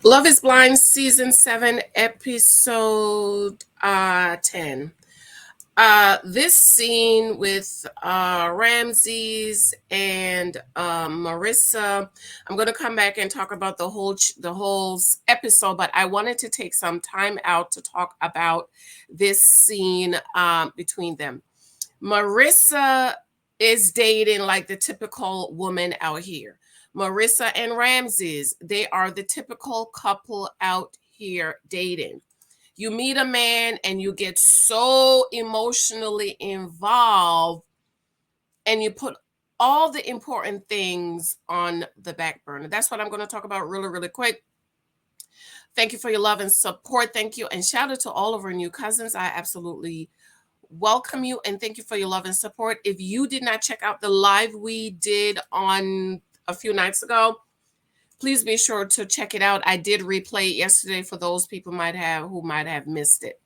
Love is Blind, Season 7, Episode 10. This scene with Ramses and Marissa, I'm going to come back and talk about the whole episode, but I wanted to take some time out to talk about this scene between them. Marissa is dating like the typical woman out here. Marissa and Ramses, they are the typical couple out here dating. You meet a man and you get so emotionally involved and you put all the important things on the back burner. That's what I'm going to talk about really, really quick. Thank you for your love and support. Thank you. And shout out to all of our new cousins. I absolutely welcome you and thank you for your love and support. If you did not check out the live we did on a few nights ago, please be sure to check it out. I did replay it yesterday for those people who might have missed it.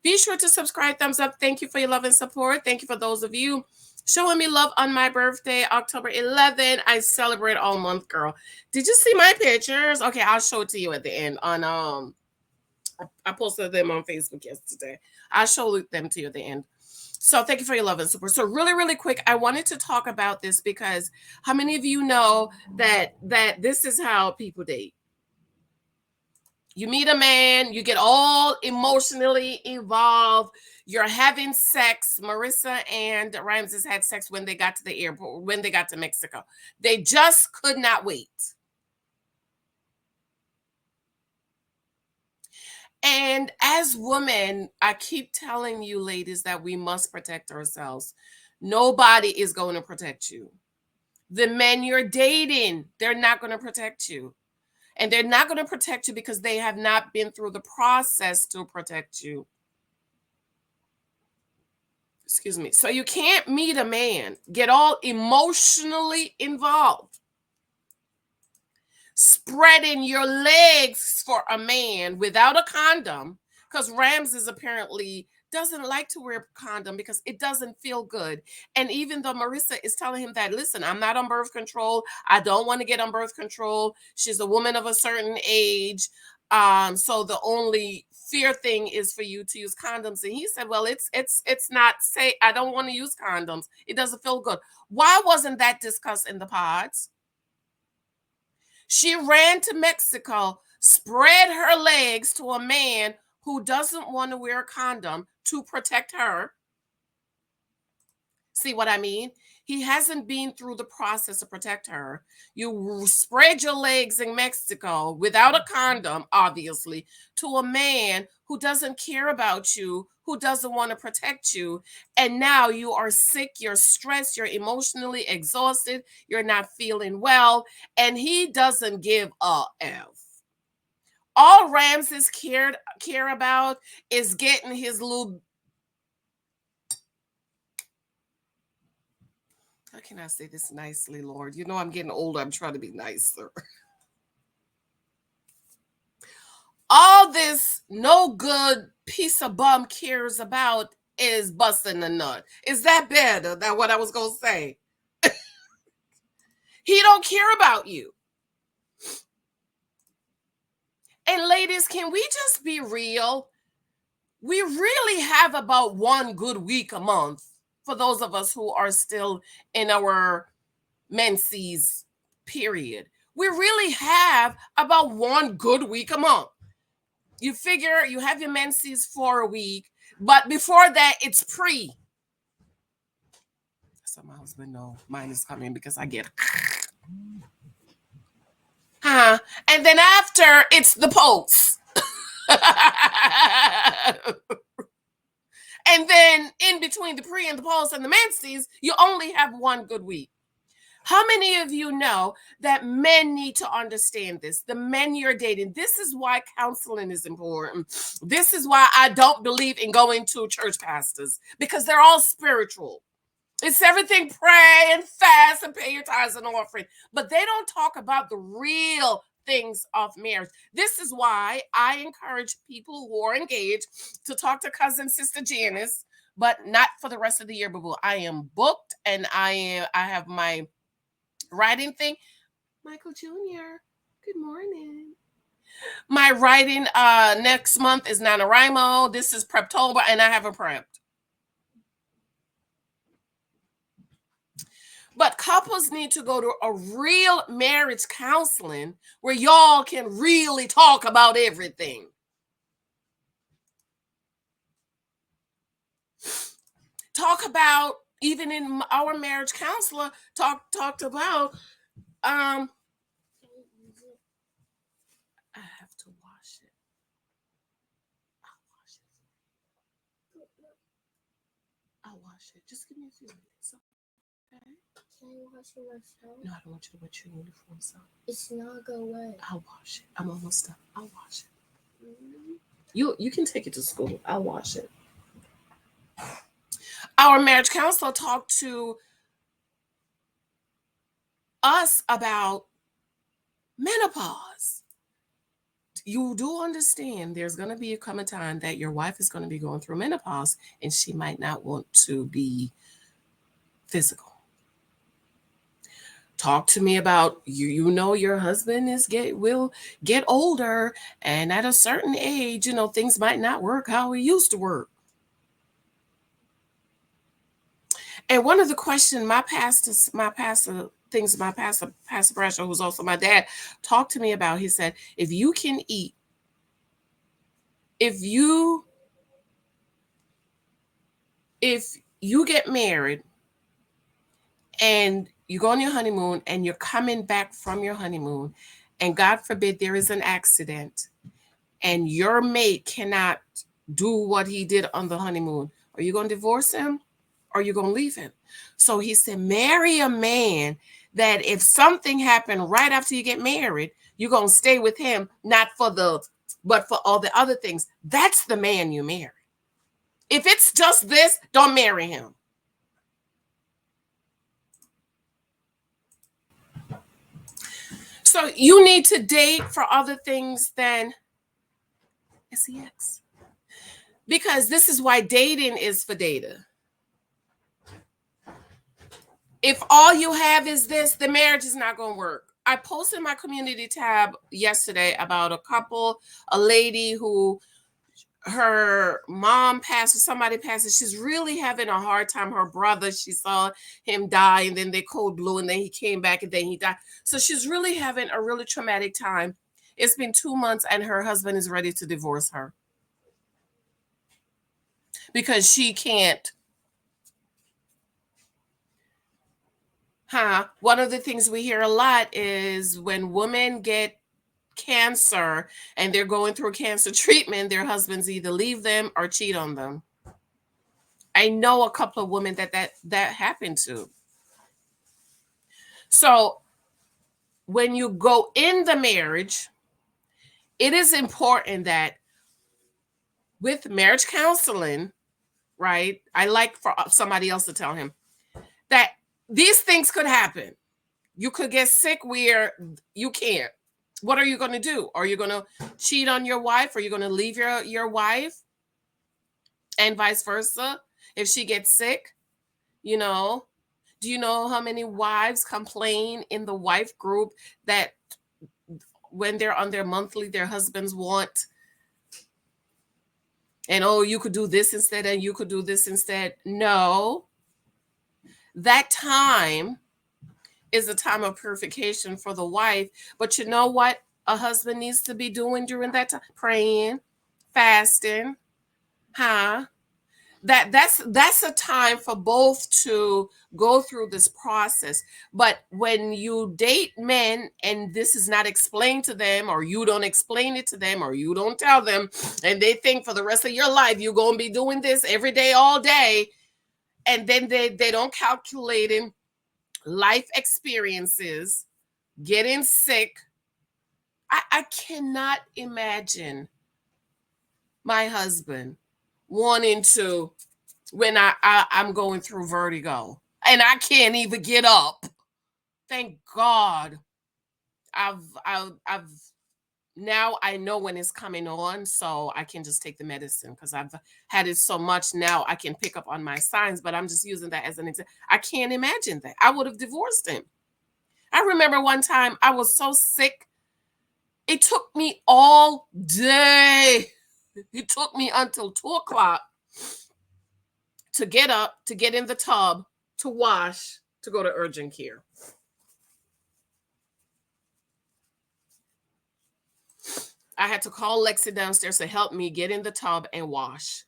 Be sure to subscribe, thumbs up. Thank you for your love and support. Thank you for those of you showing me love on my birthday, October 11th. I celebrate all month, girl. Did you see my pictures? Okay, I'll show it to you at the end on I posted them on Facebook yesterday. I'll show them to you at the end. So thank you for your love and support. So really, really quick, I wanted to talk about this because how many of you know that this is how people date? You meet a man, you get all emotionally involved. You're having sex. Marissa and Ramses had sex when they got to the airport, when they got to Mexico. They just could not wait. And as women, I keep telling you, ladies, that we must protect ourselves. Nobody is going to protect you. The men you're dating, they're not going to protect you. And they're not going to protect you because they have not been through the process to protect you. Excuse me. So you can't meet a man, get all emotionally involved, spreading your legs for a man without a condom, because Ramses apparently doesn't like to wear a condom because it doesn't feel good. And even though Marissa is telling him that, listen, I'm not on birth control. I don't want to get on birth control. She's a woman of a certain age. So the only fear thing is for you to use condoms. And he said, well, it's not say I don't want to use condoms. It doesn't feel good. Why wasn't that discussed in the pods? She ran to Mexico, spread her legs to a man who doesn't want to wear a condom to protect her. See what I mean? He hasn't been through the process to protect her. You spread your legs in Mexico without a condom, obviously, to a man who doesn't care about you, who doesn't want to protect you. And now you are sick, you're stressed, you're emotionally exhausted, you're not feeling well, and he doesn't give a F. All Ramses care about is getting his little, how can I say this nicely, Lord? You know, I'm getting older. I'm trying to be nicer. All this no good piece of bum cares about is busting a nut. Is that better than what I was going to say? He don't care about you. And ladies, can we just be real? We really have about one good week a month for those of us who are still in our menses period. We really have about one good week a month. You figure you have your menses for a week, but before that, it's pre. So my husband know mine is coming because I get and then after it's the post. And then in between the pre and the post and the menses, you only have one good week. How many of you know that men need to understand this? The men you're dating, this is why counseling is important. This is why I don't believe in going to church pastors, because they're all spiritual. It's everything pray and fast and pay your tithes and offering, but they don't talk about the real things of marriage. This is why I encourage people who are engaged to talk to cousin sister Janice, but not for the rest of the year. Boo. I am booked, and I have my writing thing. Michael Jr., good morning. My writing next month is NaNoWriMo. This is Preptober, and I haven't prepped. But couples need to go to a real marriage counseling where y'all can really talk about everything. Talk about, even in our marriage counselor talked about I have to wash it. I'll wash it. Just give me a few minutes. Okay? Can I wash it myself? No, I don't want you to wet your uniform, so It's not go away. I'll wash it. I'm almost done. I'll wash it. You can take it to school. I'll wash it. Our marriage counselor talked to us about menopause. You do understand there's going to come a time that your wife is going to be going through menopause and she might not want to be physical. Talk to me about you know your husband will get older, and at a certain age, things might not work how it used to work. And one of the questions my pastor Pastor, who's also my dad, talked to me about, he said, if you get married and you go on your honeymoon and you're coming back from your honeymoon, and God forbid there is an accident and your mate cannot do what he did on the honeymoon, are you going to divorce him or are you going to leave him? So he said, marry a man that if something happened right after you get married, you're going to stay with him, but for all the other things. That's the man you marry. If it's just this, don't marry him. So you need to date for other things than sex. Because this is why dating is for data. If all you have is this, the marriage is not going to work. I posted my community tab yesterday about a lady who her mom passed, or somebody passed, and she's really having a hard time. Her brother, she saw him die, and then they cold blew, and then he came back, and then he died. So she's really having a really traumatic time. It's been 2 months, and her husband is ready to divorce her because she can't. One of the things we hear a lot is when women get cancer and they're going through cancer treatment, their husbands either leave them or cheat on them. I know a couple of women that happened to. So when you go in the marriage, it is important that with marriage counseling, right? I like for somebody else to tell him that these things could happen. You could get sick where you can't. What are you going to do? Are you going to cheat on your wife? Are you going to leave your wife? And vice versa. If she gets sick, do you know how many wives complain in the wife group that when they're on their monthly, their husbands want, and you could do this instead, and you could do this instead. No. That time is a time of purification for the wife. But you know what a husband needs to be doing during that time? Praying, fasting. That's a time for both to go through this process. But when you date men and this is not explained to them, or you don't explain it to them, or you don't tell them, and they think for the rest of your life you're going to be doing this every day, all day, and then they don't calculate in life experiences, getting sick. I cannot imagine my husband wanting to, when I'm going through vertigo and I can't even get up. Thank God I've now I know when it's coming on, so I can just take the medicine because I've had it so much. Now I can pick up on my signs, but I'm just using that as an example. I can't imagine that. I would have divorced him. I remember one time I was so sick It took me all day. It took me until 2 o'clock to get up, to get in the tub, to wash, to go to urgent care. I had to call Lexi downstairs to help me get in the tub and wash.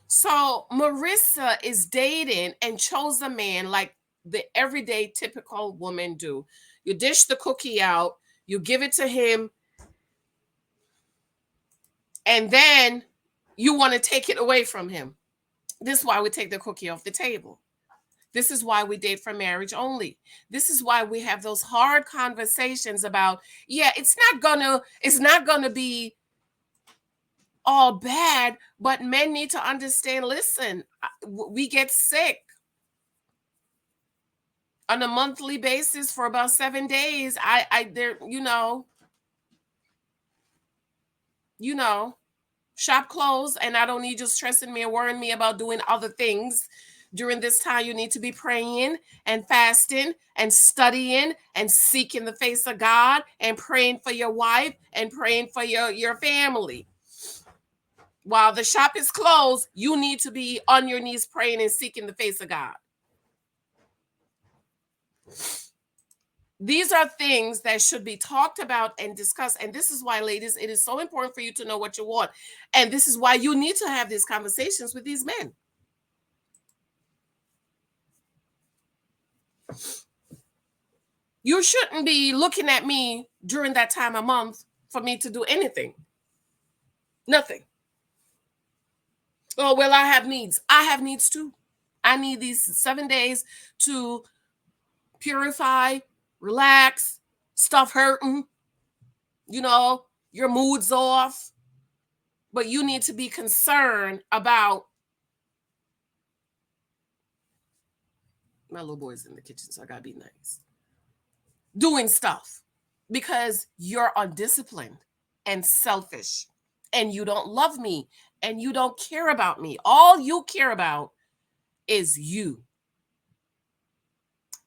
So Marissa is dating and chose a man like the everyday typical woman do. You dish the cookie out, you give it to him, and then you want to take it away from him. This is why we take the cookie off the table. This is why we date for marriage only. This is why we have those hard conversations about, yeah, it's not gonna be all bad, but men need to understand, listen, we get sick on a monthly basis for about 7 days. There, shop clothes, and I don't need you stressing me and worrying me about doing other things. During this time, you need to be praying and fasting and studying and seeking the face of God and praying for your wife and praying for your family. While the shop is closed, you need to be on your knees praying and seeking the face of God. These are things that should be talked about and discussed. And this is why, ladies, it is so important for you to know what you want. And this is why you need to have these conversations with these men. You shouldn't be looking at me during that time of month for me to do anything. Nothing. Oh, well, I have needs. I have needs too. I need these 7 days to purify, relax, stuff hurting, your mood's off. But you need to be concerned about, my little boy's in the kitchen, so I gotta be nice, doing stuff because you're undisciplined and selfish and you don't love me and you don't care about me. All you care about is you.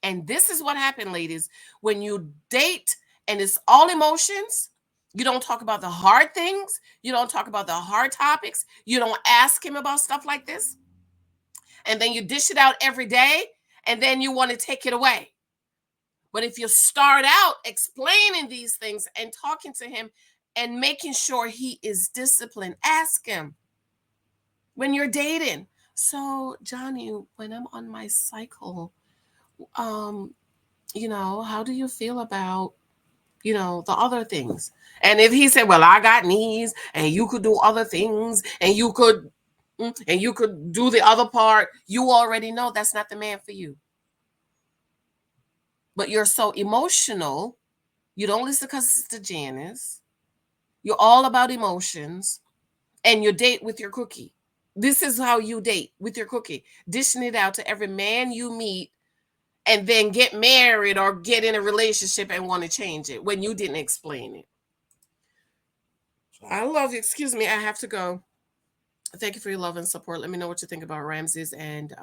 And this is what happened, ladies. When you date and it's all emotions, you don't talk about the hard things. You don't talk about the hard topics. You don't ask him about stuff like this. And then you dish it out every day, and then you want to take it away. But if you start out explaining these things and talking to him and making sure he is disciplined, ask him when you're dating. So, Johnny, when I'm on my cycle, how do you feel about, the other things? And if he said, well, I got needs and you could do other things and you could do the other part, you already know that's not the man for you. But you're so emotional. You don't listen because it's to Janice. You're all about emotions, and you date with your cookie. This is how you date, with your cookie, dishing it out to every man you meet, and then get married or get in a relationship and want to change it when you didn't explain it. I love you. Excuse me, I have to go. Thank you for your love and support. Let me know what you think about Ramses and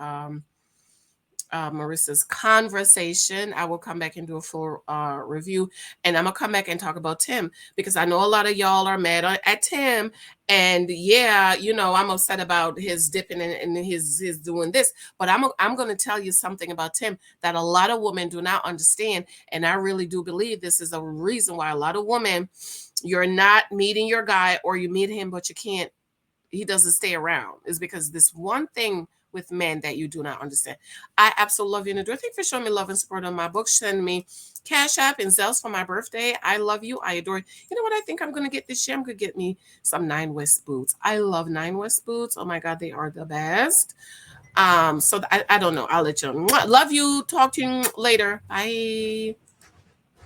Marissa's conversation. I will come back and do a full review, and I'm gonna come back and talk about Tim, because I know a lot of y'all are mad at Tim, and yeah, I'm upset about his dipping and his doing this, but I'm gonna tell you something about Tim that a lot of women do not understand, and I really do believe this is a reason why a lot of women, you're not meeting your guy, or you meet him but he doesn't stay around, is because this one thing with men that you do not understand. I absolutely love you and adore. Thank you for showing me love and support on my book. Send me Cash App and Zelles for my birthday. I love you. I adore you. You know what I think I'm going to get this year? I'm going to get me some Nine West boots. I love Nine West boots. Oh my God, they are the best. So I don't know. I'll let you know. Love you. Talk to you later. Bye.